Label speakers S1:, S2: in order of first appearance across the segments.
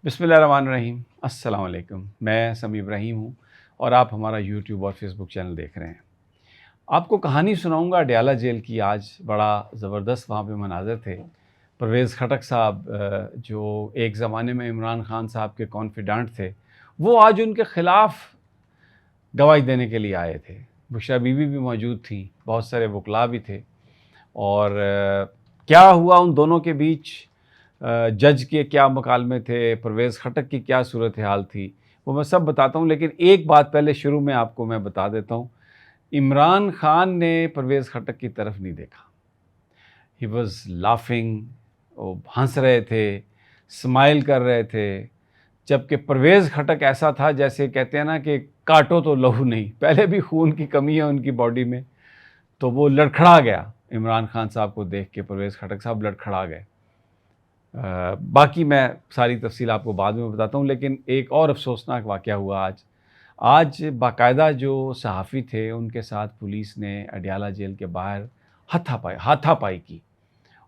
S1: بسم اللہ الرحمن الرحیم۔ السلام علیکم، میں سمیع ابراہیم ہوں اور آپ ہمارا یوٹیوب اور فیس بک چینل دیکھ رہے ہیں۔ آپ کو کہانی سناؤں گا اڈیالہ جیل کی۔ آج بڑا زبردست وہاں پہ مناظر تھے۔ پرویز خٹک صاحب جو ایک زمانے میں عمران خان صاحب کے کانفیڈنٹ تھے، وہ آج ان کے خلاف گواہی دینے کے لیے آئے تھے۔ بشریٰ بی بی بھی موجود تھیں، بہت سارے وکلاء بھی تھے۔ اور کیا ہوا ان دونوں کے بیچ، جج کے کیا مکالمے تھے، پرویز خٹک کی کیا صورتحال تھی، وہ میں سب بتاتا ہوں۔ لیکن ایک بات پہلے شروع میں آپ کو میں بتا دیتا ہوں، عمران خان نے پرویز خٹک کی طرف نہیں دیکھا۔ ہی واز لافنگ، وہ ہنس رہے تھے، اسمائل کر رہے تھے، جبکہ پرویز خٹک ایسا تھا جیسے کہتے ہیں نا کہ کاٹو تو لہو نہیں، پہلے بھی خون کی کمی ہے ان کی باڈی میں، تو وہ لڑکھڑا گیا۔ عمران خان صاحب کو دیکھ کے پرویز خٹک صاحب لڑکھڑا گئے۔ باقی میں ساری تفصیل آپ کو بعد میں بتاتا ہوں۔ لیکن ایک اور افسوسناک واقعہ ہوا آج باقاعدہ جو صحافی تھے ان کے ساتھ پولیس نے اڈیالہ جیل کے باہر ہاتھا پائی کی،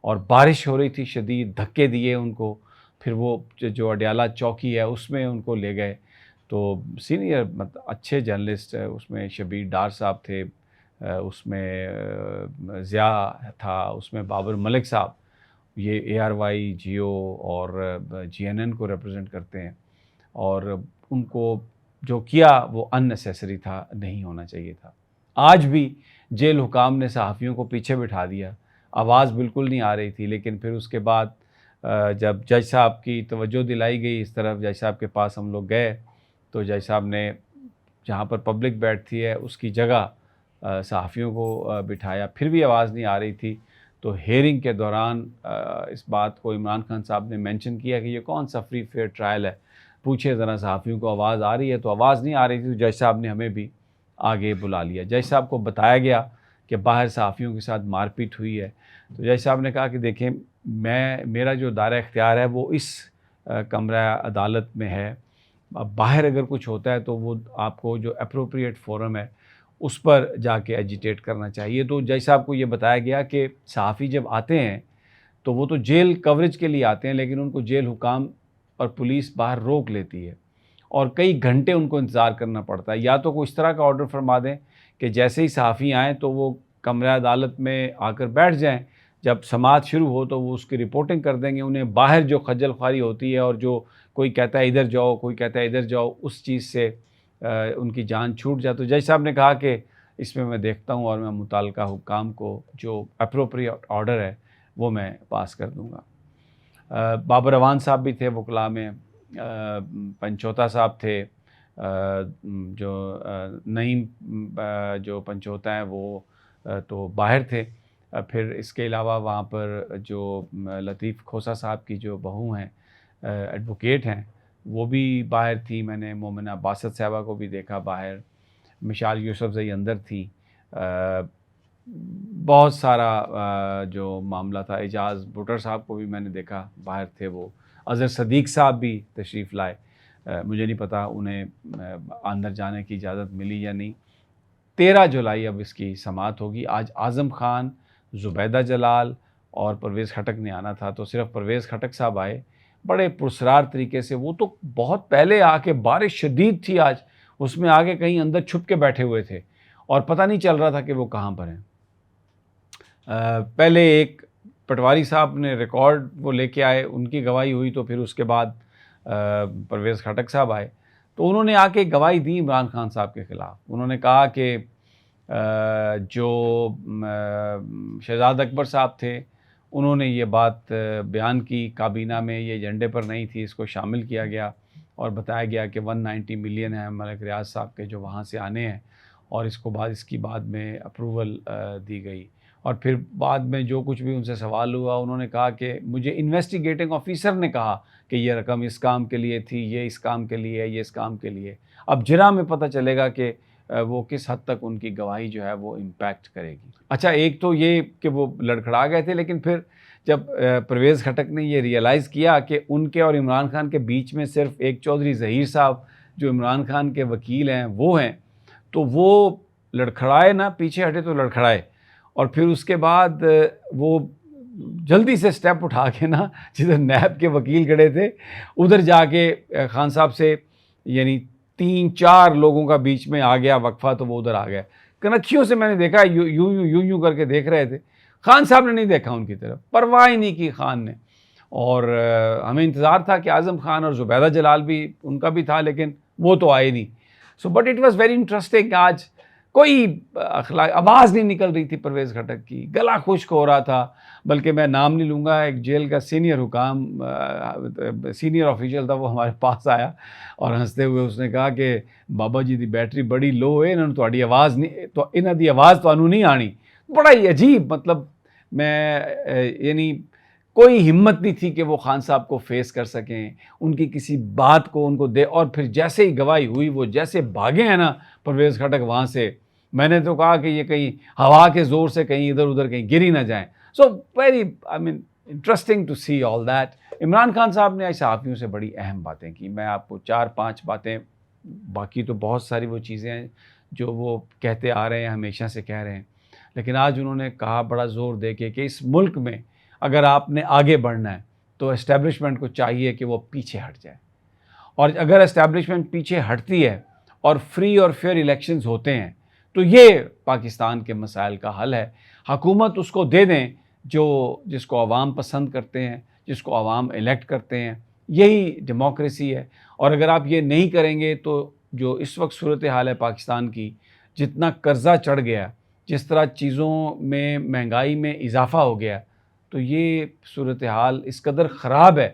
S1: اور بارش ہو رہی تھی شدید، دھکے دیے ان کو، پھر وہ جو اڈیالہ چوکی ہے اس میں ان کو لے گئے۔ تو سینئر اچھے جرنلسٹ، اس میں شبیر ڈار صاحب تھے، اس میں ضیاء تھا، اس میں بابر ملک صاحب، یہ اے آر وائی، جیو اور جی این این کو ریپرزینٹ کرتے ہیں، اور ان کو جو کیا وہ ان نیسیسری تھا، نہیں ہونا چاہیے تھا۔ آج بھی جیل حکام نے صحافیوں کو پیچھے بٹھا دیا، آواز بالکل نہیں آ رہی تھی۔ لیکن پھر اس کے بعد جب جج صاحب کی توجہ دلائی گئی اس طرف، جج صاحب کے پاس ہم لوگ گئے، تو جج صاحب نے جہاں پر پبلک بیٹھتی ہے اس کی جگہ صحافیوں کو بٹھایا، پھر بھی آواز نہیں آ رہی تھی۔ تو ہیئرنگ کے دوران اس بات کو عمران خان صاحب نے مینشن کیا کہ یہ کون سا فری فیئر ٹرائل ہے، پوچھے ذرا صحافیوں کو آواز آ رہی ہے، تو آواز نہیں آ رہی تھی۔ تو جج صاحب نے ہمیں بھی آگے بلا لیا۔ جج صاحب کو بتایا گیا کہ باہر صحافیوں کے ساتھ مار پیٹ ہوئی ہے۔ تو جج صاحب نے کہا کہ دیکھیں، میرا جو دائرہ اختیار ہے وہ اس کمرہ عدالت میں ہے، اب باہر اگر کچھ ہوتا ہے تو وہ آپ کو جو اپروپریٹ فورم ہے اس پر جا کے ایجیٹیٹ کرنا چاہیے۔ تو جج صاحب کو یہ بتایا گیا کہ صحافی جب آتے ہیں تو وہ تو جیل کوریج کے لیے آتے ہیں، لیکن ان کو جیل حکام اور پولیس باہر روک لیتی ہے، اور کئی گھنٹے ان کو انتظار کرنا پڑتا ہے۔ یا تو کوئی اس طرح کا آرڈر فرما دیں کہ جیسے ہی صحافی آئیں تو وہ کمرہ عدالت میں آ کر بیٹھ جائیں، جب سماعت شروع ہو تو وہ اس کی رپورٹنگ کر دیں گے۔ انہیں باہر جو خجل خواری ہوتی ہے، اور جو کوئی کہتا ہے ادھر جاؤ، کوئی کہتا ہے ادھر جاؤ، اس چیز سے ان کی جان چھوٹ جائے۔ تو جج صاحب نے کہا کہ اس میں دیکھتا ہوں، اور میں متعلقہ حکام کو جو اپروپریٹ آرڈر ہے وہ میں پاس کر دوں گا۔ بابر اعوان صاحب بھی تھے وکلاء میں، پنچوتا صاحب تھے، جو نعیم جو پنچوتا ہیں وہ تو باہر تھے۔ پھر اس کے علاوہ وہاں پر جو لطیف کھوسہ صاحب کی جو بہو ہیں، ایڈوکیٹ ہیں، وہ بھی باہر تھی۔ میں نے مومنہ باسط صاحبہ کو بھی دیکھا باہر، مشال یوسف زئی اندر تھی۔ بہت سارا جو معاملہ تھا، اعجاز بھٹر صاحب کو بھی میں نے دیکھا باہر تھے، وہ اظہر صدیق صاحب بھی تشریف لائے۔ مجھے نہیں پتا انہیں اندر جانے کی اجازت ملی یا نہیں۔ 13 جولائی اب اس کی سماعت ہوگی۔ آج اعظم خان، زبیدہ جلال اور پرویز خٹک نے آنا تھا، تو صرف پرویز خٹک صاحب آئے بڑے پرسرار طریقے سے۔ وہ تو بہت پہلے آ کے، بارش شدید تھی آج، اس میں آگے کہیں اندر چھپ کے بیٹھے ہوئے تھے، اور پتہ نہیں چل رہا تھا کہ وہ کہاں پر ہیں۔ پہلے ایک پٹواری صاحب نے ریکارڈ وہ لے کے آئے، ان کی گواہی ہوئی، تو پھر اس کے بعد پرویز خٹک صاحب آئے، تو انہوں نے آ کے گواہی دی عمران خان صاحب کے خلاف۔ انہوں نے کہا کہ جو شہزاد اکبر صاحب تھے انہوں نے یہ بات بیان کی کابینہ میں، یہ ایجنڈے پر نہیں تھی، اس کو شامل کیا گیا اور بتایا گیا کہ 190 ملین ہیں ملک ریاض صاحب کے جو وہاں سے آنے ہیں، اور اس کی بعد میں اپروول دی گئی۔ اور پھر بعد میں جو کچھ بھی ان سے سوال ہوا، انہوں نے کہا کہ مجھے انویسٹیگیٹنگ آفیسر نے کہا کہ یہ رقم اس کام کے لیے تھی، یہ اس کام کے لیے، یہ اس کام کے لیے۔ اب جرا میں پتہ چلے گا کہ وہ کس حد تک ان کی گواہی جو ہے وہ امپیکٹ کرے گی۔ اچھا، ایک تو یہ کہ وہ لڑکھڑا گئے تھے، لیکن پھر جب پرویز خٹک نے یہ ریئلائز کیا کہ ان کے اور عمران خان کے بیچ میں صرف ایک چودھری ظہیر صاحب جو عمران خان کے وکیل ہیں وہ ہیں، تو وہ لڑکھڑائے، نہ پیچھے ہٹے تو لڑکھڑائے۔ اور پھر اس کے بعد وہ جلدی سے سٹیپ اٹھا کے نا جدھر نیب کے وکیل کھڑے تھے ادھر جا کے خان صاحب سے یعنی 3-4 لوگوں کا بیچ میں آ گیا وقفہ، تو وہ ادھر آ گیا. کنکھیوں سے میں نے دیکھا یوں کر کے دیکھ رہے تھے. خان صاحب نے نہیں دیکھا ان کی طرف، پرواہ ہی نہیں کی خان نے. اور ہمیں انتظار تھا کہ اعظم خان اور زبیدہ جلال بھی ان کا بھی تھا، لیکن وہ تو آئے نہیں. So but it was very interesting. آج کوئی آواز نہیں نکل رہی تھی پرویز خٹک کی، گلا خشک ہو رہا تھا. بلکہ میں نام نہیں لوں گا، ایک جیل کا سینئر حکام سینئر آفیشل تھا، وہ ہمارے پاس آیا اور ہنستے ہوئے اس نے کہا کہ بابا جی دی بیٹری بڑی لو ہے، انہوں نے تھوڑی آواز نہیں تو انہاں دی آواز تو نہیں آنی. بڑا ہی عجیب، مطلب میں یعنی کوئی ہمت نہیں تھی کہ وہ خان صاحب کو فیس کر سکیں، ان کی کسی بات کو ان کو دے. اور پھر جیسے ہی گواہی ہوئی وہ جیسے بھاگے ہیں نا پرویز خٹک وہاں سے، میں نے تو کہا کہ یہ کہیں ہوا کے زور سے کہیں ادھر ادھر کہیں گر ہی نہ جائیں. So very interesting to see all that. Imran Khan sahib نے صحافیوں سے بڑی اہم باتیں کی. میں آپ کو 4-5 باتیں، باقی تو بہت ساری وہ چیزیں ہیں جو وہ کہتے آ رہے ہیں، ہمیشہ سے کہہ رہے ہیں، لیکن آج انہوں نے کہا بڑا زور دے کے کہ اس ملک میں اگر آپ نے آگے بڑھنا ہے تو اسٹیبلشمنٹ کو چاہیے کہ وہ پیچھے ہٹ جائے. اور اگر اسٹیبلشمنٹ پیچھے ہٹتی ہے اور فری اور فیئر الیکشنز ہوتے ہیں تو یہ پاکستان کے مسائل کا حل ہے. حکومت اس کو دے دیں جس کو عوام پسند کرتے ہیں، جس کو عوام الیکٹ کرتے ہیں. یہی ڈیموکریسی ہے. اور اگر آپ یہ نہیں کریں گے تو جو اس وقت صورتحال ہے پاکستان کی، جتنا قرضہ چڑھ گیا، جس طرح چیزوں میں مہنگائی میں اضافہ ہو گیا، تو یہ صورتحال اس قدر خراب ہے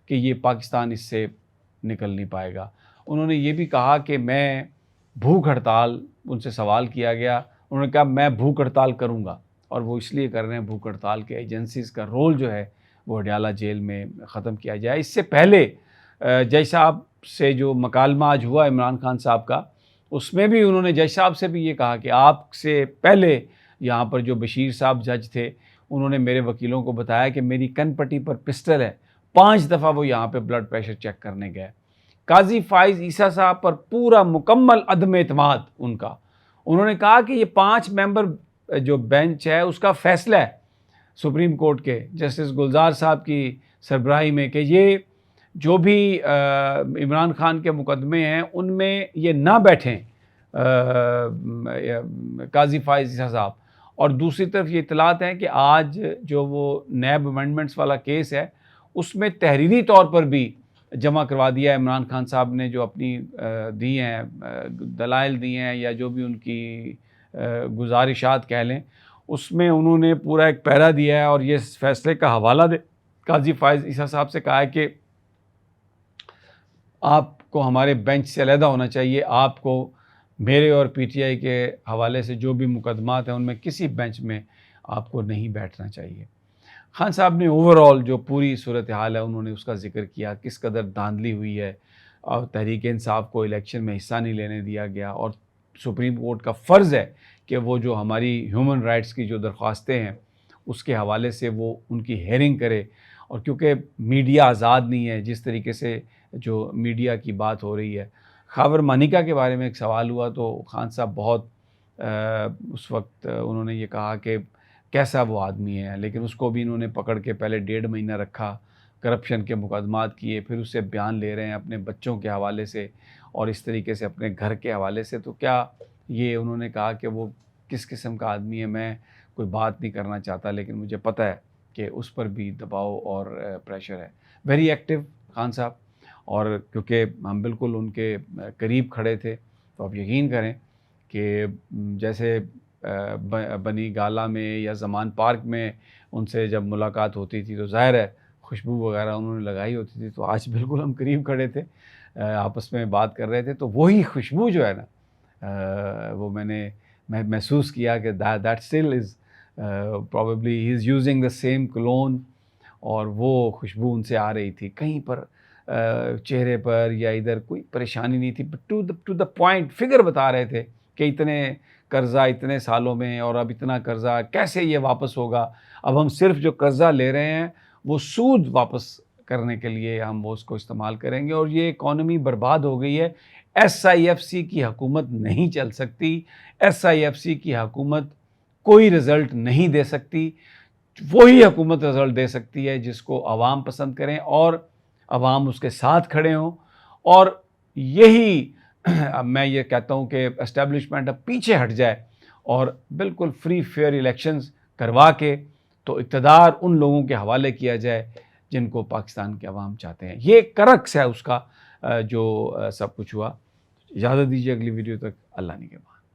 S1: کہ یہ پاکستان اس سے نکل نہیں پائے گا. انہوں نے یہ بھی کہا کہ میں بھوک ہڑتال، ان سے سوال کیا گیا، انہوں نے کہا میں بھوک ہڑتال کروں گا. اور وہ اس لیے کر رہے ہیں بھوک ہڑتال کے ایجنسیز کا رول جو ہے وہ اڈیالہ جیل میں ختم کیا جائے. اس سے پہلے جج صاحب سے جو مکالمہ آج ہوا عمران خان صاحب کا، اس میں بھی انہوں نے جج صاحب سے بھی یہ کہا کہ آپ سے پہلے یہاں پر جو بشیر صاحب جج تھے، انہوں نے میرے وکیلوں کو بتایا کہ میری کن پٹی پر پسٹل ہے. 5 دفعہ وہ یہاں پہ بلڈ پریشر چیک کرنے گئے. قاضی فائز عیسیٰ صاحب پر پورا مکمل عدم اعتماد ان کا. انہوں نے کہا کہ یہ 5 ممبر جو بینچ ہے اس کا فیصلہ ہے سپریم کورٹ کے جسٹس گلزار صاحب کی سربراہی میں کہ یہ جو بھی عمران خان کے مقدمے ہیں ان میں یہ نہ بیٹھیں قاضی فائز عیسیٰ صاحب. اور دوسری طرف یہ اطلاعات ہیں کہ آج جو وہ نیب امینڈمنٹس والا کیس ہے اس میں تحریری طور پر بھی جمع کروا دیا ہے عمران خان صاحب نے، جو اپنی دی ہیں دلائل دی ہیں یا جو بھی ان کی گزارشات کہہ لیں، اس میں انہوں نے پورا ایک پیرا دیا ہے اور یہ فیصلے کا حوالہ دے قاضی فائز عیسیٰ صاحب سے کہا ہے کہ آپ کو ہمارے بینچ سے علیحدہ ہونا چاہیے، آپ کو میرے اور پی ٹی آئی کے حوالے سے جو بھی مقدمات ہیں ان میں کسی بینچ میں آپ کو نہیں بیٹھنا چاہیے. خان صاحب نے اوورآل جو پوری صورتحال ہے انہوں نے اس کا ذکر کیا، کس قدر دھاندلی ہوئی ہے اور تحریک انصاف کو الیکشن میں حصہ نہیں لینے دیا گیا. اور سپریم کورٹ کا فرض ہے کہ وہ جو ہماری ہیومن رائٹس کی جو درخواستیں ہیں اس کے حوالے سے وہ ان کی ہیئرنگ کرے. اور کیونکہ میڈیا آزاد نہیں ہے، جس طریقے سے جو میڈیا کی بات ہو رہی ہے، خاور مانیکا کے بارے میں ایک سوال ہوا تو خان صاحب بہت اس وقت انہوں نے یہ کہا کہ کیسا وہ آدمی ہے، لیکن اس کو بھی انہوں نے پکڑ کے پہلے 1.5 مہینہ رکھا، کرپشن کے مقدمات کیے، پھر اس سے بیان لے رہے ہیں اپنے بچوں کے حوالے سے اور اس طریقے سے اپنے گھر کے حوالے سے. تو کیا یہ انہوں نے کہا کہ وہ کس قسم کا آدمی ہے، میں کوئی بات نہیں کرنا چاہتا، لیکن مجھے پتہ ہے کہ اس پر بھی دباؤ اور پریشر ہے. ویری ایکٹیو خان صاحب. اور کیونکہ ہم بالکل ان کے قریب کھڑے تھے تو آپ یقین کریں کہ جیسے بنی گالا میں یا زمان پارک میں ان سے جب ملاقات ہوتی تھی تو ظاہر ہے خوشبو وغیرہ انہوں نے لگائی ہوتی تھی، تو آج بالکل ہم قریب کھڑے تھے، آپس میں بات کر رہے تھے، تو وہی خوشبو جو ہے نا وہ میں نے محسوس کیا کہ that still is probably he is using the same کلون. اور وہ خوشبو ان سے آ رہی تھی، کہیں پر چہرے پر یا ادھر کوئی پریشانی نہیں تھی، but to the point figure بتا رہے تھے کہ اتنے قرضہ اتنے سالوں میں اور اب اتنا قرضہ کیسے یہ واپس ہوگا. اب ہم صرف جو قرضہ لے رہے ہیں وہ سود واپس کرنے کے لیے ہم وہ اس کو استعمال کریں گے، اور یہ اکانومی برباد ہو گئی ہے. ایس آئی ایف سی کی حکومت نہیں چل سکتی، ایس آئی ایف سی کی حکومت کوئی رزلٹ نہیں دے سکتی. وہی حکومت رزلٹ دے سکتی ہے جس کو عوام پسند کریں اور عوام اس کے ساتھ کھڑے ہوں، اور یہی میں یہ کہتا ہوں کہ اسٹیبلشمنٹ اب پیچھے ہٹ جائے اور بالکل فری فیئر الیکشنز کروا کے تو اقتدار ان لوگوں کے حوالے کیا جائے جن کو پاکستان کے عوام چاہتے ہیں۔ یہ کرکس ہے اس کا جو سب کچھ ہوا۔ اجازت دیجیے اگلی ویڈیو تک، اللہ نگہبان۔